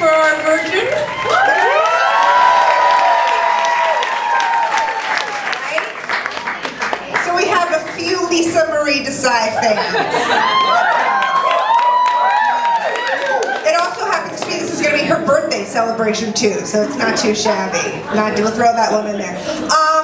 for our virgin. Right? So we have a few Lisa Marie Desai fans. It also happens to be, this is going to be her birthday celebration too, so it's not too shabby. We'll throw that one in there.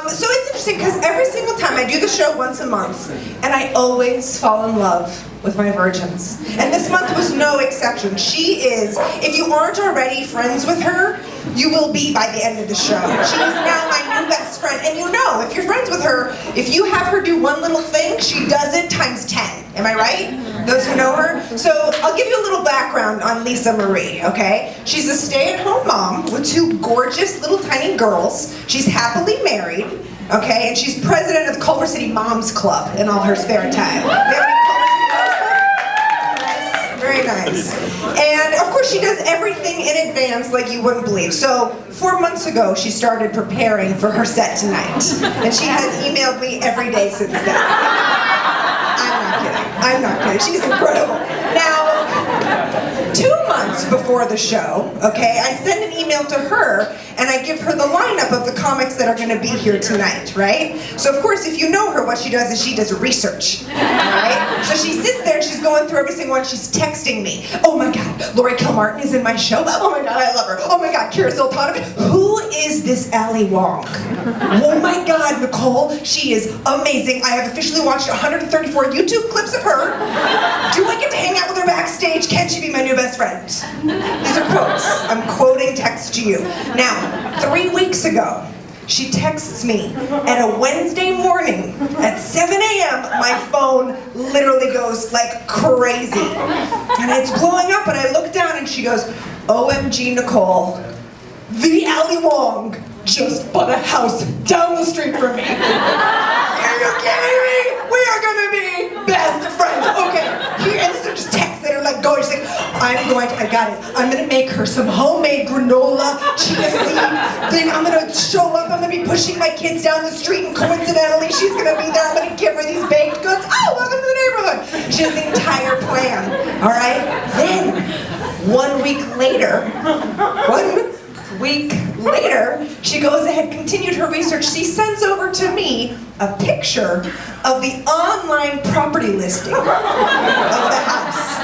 So it's interesting because every single time I do the show once a month, and I always fall in love with my virgins. And this month was no exception. She is, if you aren't already friends with her, you will be by the end of the show. She is now my new best friend. And you know, if you're friends with her, if you have her do one little thing, she does it times 10. Am I right? Those who know her? So I'll give you a little background on Lisa Marie, okay? She's a stay-at-home mom with two gorgeous little tiny girls. She's happily married, okay? And she's president of the Culver City Moms Club in all her spare time. You have any Culver City Moms Club? Nice. Very nice. And of course she does everything in advance like you wouldn't believe. So 4 months ago she started preparing for her set tonight. And she has emailed me every day since then. I'm not kidding. She's incredible. Now, 2 months before the show, okay, I send an email to her and I give her the lineup of the comics that are going to be here tonight, right? So of course, if you know her, what she does is she does research, right? So she sits there and she's going through every single one. She's texting me. Oh my God, Lori Kilmartin is in my show. Oh my God, I love her. Oh my God, Kira Sultanov. Who is this Ali Wong? Oh my God, Nicole, she is amazing. I have officially watched 134 YouTube clips of her. Do I get to hang out with her backstage? Can she be my new best friend? These are quotes. I'm quoting text to you. Now, 3 weeks ago, she texts me at a Wednesday morning at 7 a.m. My phone literally goes like crazy. And it's blowing up and I look down and she goes, OMG Nicole, the Ali Wong just bought a house down the street from me. Are you kidding me? We are gonna be best friends. Okay, here, and these are just texts that are like going. She's like, I got it. I'm gonna make her some homemade granola, chia seed thing. I'm gonna show up. I'm gonna be pushing my kids down the street, and coincidentally, she's gonna be there. I'm gonna give her these baked goods. Oh, welcome to the neighborhood. She has the entire plan. All right. Then 1 week later, she goes ahead, continued her research. She sends over to me a picture of the online property listing of the house.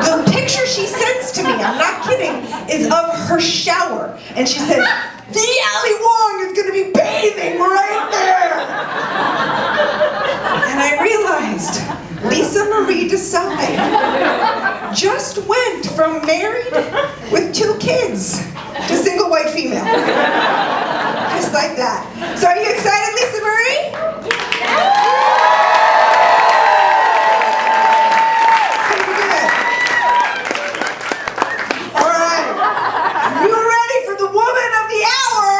The picture she sends to me, I'm not kidding, is of her shower. And she says, the Ali Wong is gonna be bathing right there. And I realized, Lisa Marie Desai just went from married with 2 kids to single white female. Just like that. So are you excited, Lisa Marie? All right. Are you ready for the woman of the hour?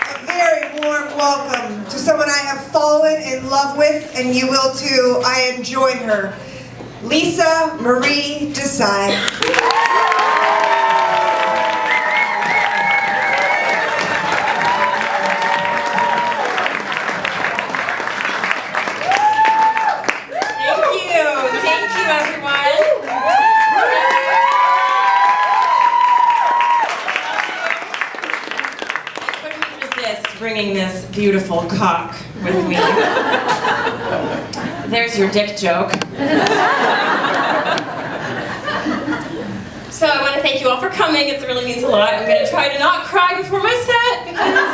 A very warm welcome to someone I have fallen in love with, and you will too. I enjoy her. Lisa Marie Desai. Thank you, everyone. I couldn't resist bringing this beautiful cock with me. There's your dick joke. So I want to thank you all for coming. It really means a lot. I'm going to try to not cry before my set because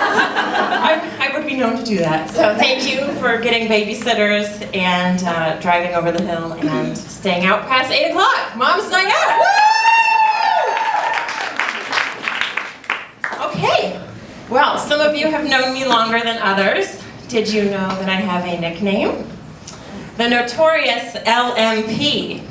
I would be known to do that. So thank you for getting babysitters and driving over the hill and staying out past 8 o'clock. Mom's night out. Woo! Okay. Well, some of you have known me longer than others. Did you know that I have a nickname? The notorious LMP.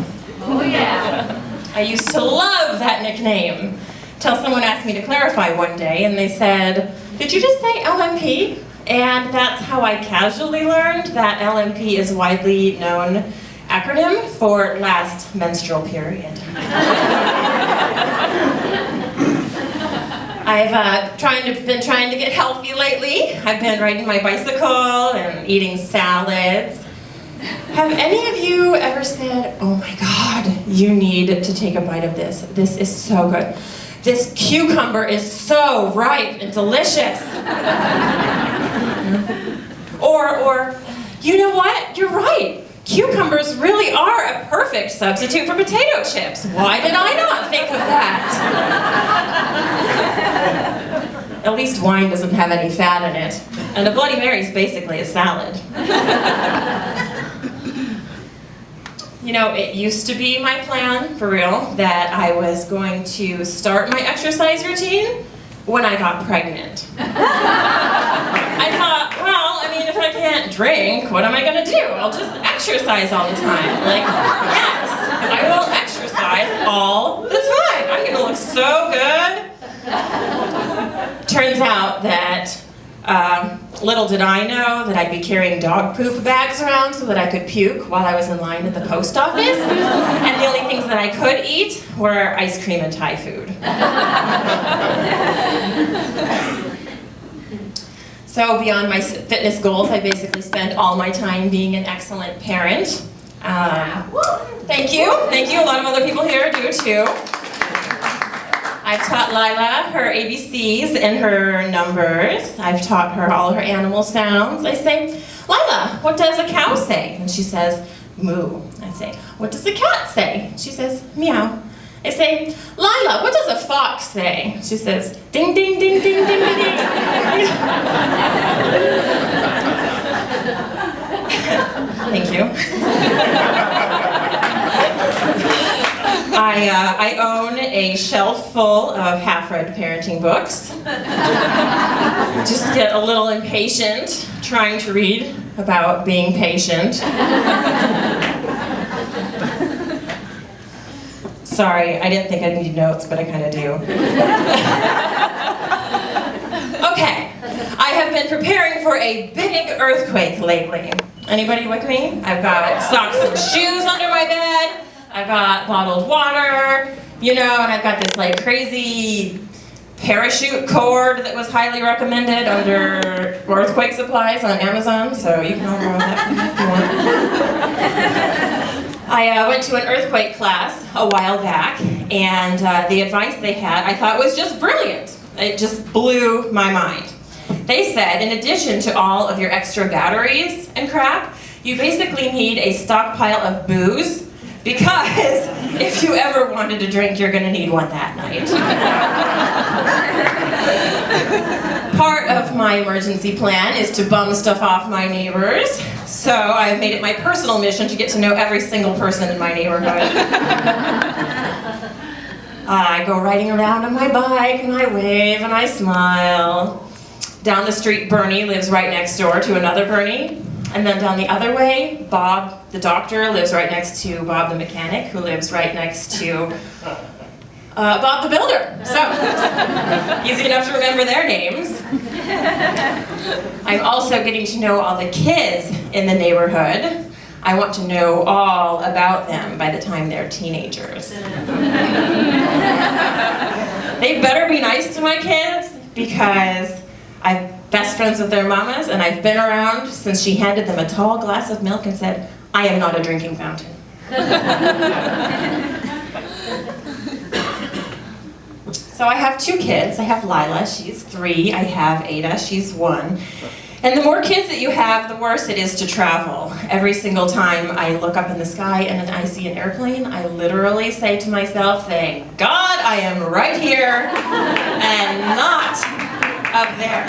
Oh yeah. I used to love that nickname, till someone asked me to clarify one day, and they said, did you just say LMP? And that's how I casually learned that LMP is widely known acronym for last menstrual period. I've been trying to get healthy lately. I've been riding my bicycle and eating salads. Have any of you ever said, oh my God, you need to take a bite of this. This is so good. This cucumber is so ripe and delicious. Or, you know what? You're right. Cucumbers really are a perfect substitute for potato chips. Why did I not think of that? At least wine doesn't have any fat in it. And a Bloody Mary is basically a salad. You know, it used to be my plan, for real, that I was going to start my exercise routine when I got pregnant. I thought, well, I mean, if I can't drink, what am I gonna do? I'll just exercise all the time. Like, yes, I will exercise all the time. I'm gonna look so good. Turns out that little did I know that I'd be carrying dog poop bags around so that I could puke while I was in line at the post office. And the only things that I could eat were ice cream and Thai food. So beyond my fitness goals, I basically spend all my time being an excellent parent. Thank you. Thank you. A lot of other people here do too. I've taught Lila her ABCs and her numbers. I've taught her all her animal sounds. I say, Lila, what does a cow say? And she says, moo. I say, what does a cat say? She says, meow. I say, Lila, what does a fox say? She says, ding, ding, ding, ding, ding, ding, ding. Thank you. I own a shelf full of half-read parenting books. Just get a little impatient trying to read about being patient. Sorry, I didn't think I'd need notes, but I kind of do. Okay, I have been preparing for a big earthquake lately. Anybody with me? I've got socks and shoes under my bed. I've got bottled water, you know, and I've got this like crazy parachute cord that was highly recommended under earthquake supplies on Amazon, so you can all borrow that if you want. I went to an earthquake class a while back, and the advice they had I thought was just brilliant. It just blew my mind. They said, in addition to all of your extra batteries and crap, you basically need a stockpile of booze, because if you ever wanted to drink, you're gonna need one that night. Part of my emergency plan is to bum stuff off my neighbors, so I've made it my personal mission to get to know every single person in my neighborhood. I go riding around on my bike, and I wave, and I smile. Down the street, Bernie lives right next door to another Bernie. And then down the other way, Bob, the doctor, lives right next to Bob the mechanic, who lives right next to Bob the builder. So, easy enough to remember their names. I'm also getting to know all the kids in the neighborhood. I want to know all about them by the time they're teenagers. They better be nice to my kids, because I'm best friends with their mamas, and I've been around since she handed them a tall glass of milk and said, I am not a drinking fountain. So I have two kids. I have Lila, she's 3. I have Ada, she's 1. And the more kids that you have, the worse it is to travel. Every single time I look up in the sky and I see an airplane, I literally say to myself, thank God I am right here and not up there.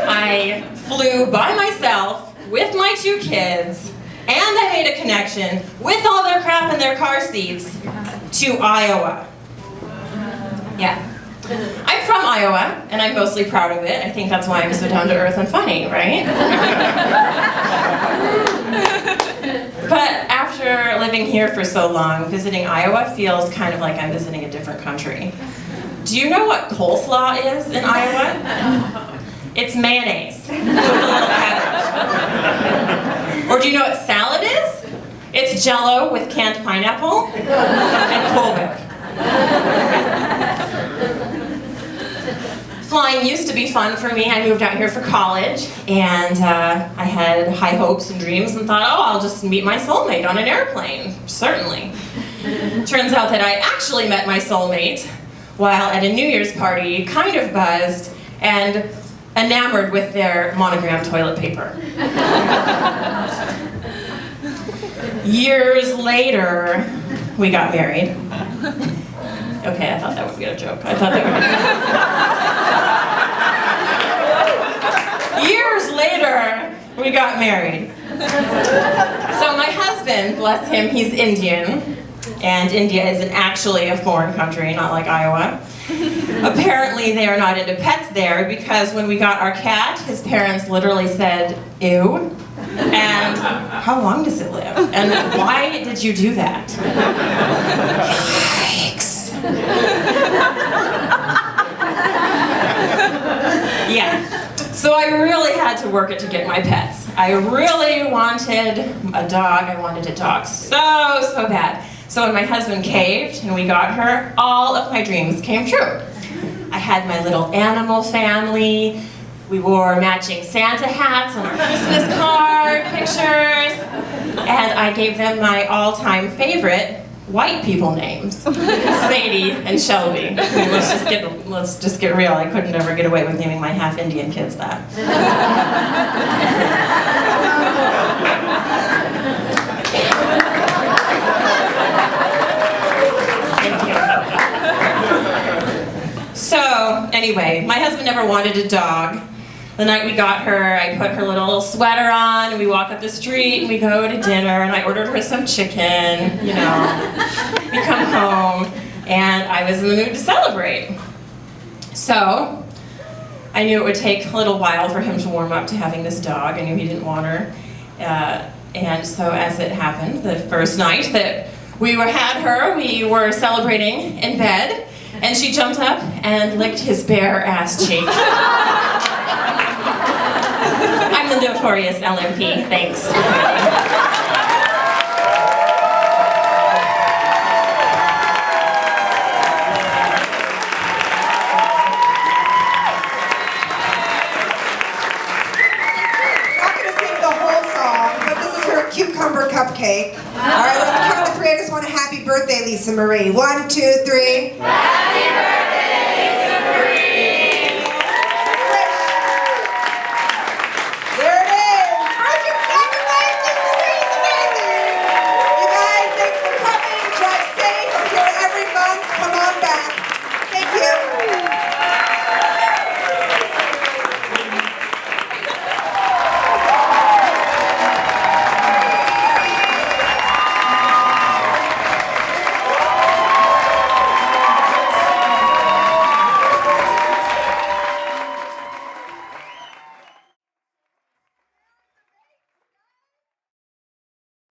I flew by myself with my 2 kids, and I made a connection with all their crap in their car seats to Iowa. Yeah. I'm from Iowa, and I'm mostly proud of it. I think that's why I'm so down to earth and funny, right? But after living here for so long, visiting Iowa feels kind of like I'm visiting a different country. Do you know what coleslaw is in Iowa? It's mayonnaise with a little cabbage. Or do you know what salad is? It's Jell-O with canned pineapple and Cool Whip. So Flying used to be fun for me. I moved out here for college, and I had high hopes and dreams and thought, oh, I'll just meet my soulmate on an airplane. Certainly. Turns out that I actually met my soulmate while at a New Year's party, kind of buzzed and enamored with their monogram toilet paper. Years later, we got married. Okay, I thought that would be a joke. I thought that would be... Years later, we got married. So my husband, bless him, he's Indian. And India isn't actually a foreign country, not like Iowa. Apparently they are not into pets there because when we got our cat, his parents literally said, ew. And how long does it live? And why did you do that? Yikes. Yeah. So I really had to work it to get my pets. I really wanted a dog. I wanted a dog so bad. So when my husband caved and we got her, all of my dreams came true. I had my little animal family. We wore matching Santa hats on our Christmas card pictures. And I gave them my all-time favorite white people names, Sadie and Shelby. I mean, let's just get real. I couldn't ever get away with naming my half-Indian kids that. So, anyway, my husband never wanted a dog. The night we got her, I put her little sweater on, and we walk up the street, and we go to dinner, and I ordered her some chicken, you know. We come home, and I was in the mood to celebrate. So, I knew it would take a little while for him to warm up to having this dog. I knew he didn't want her. And so, as it happened, the first night that we had her, we were celebrating in bed, and she jumped up and licked his bare ass cheek. I'm the notorious LMP, thanks. Cucumber cupcake. All right, we're on the count of three. I just want a happy birthday, Lisa Marie. 1, 2, 3.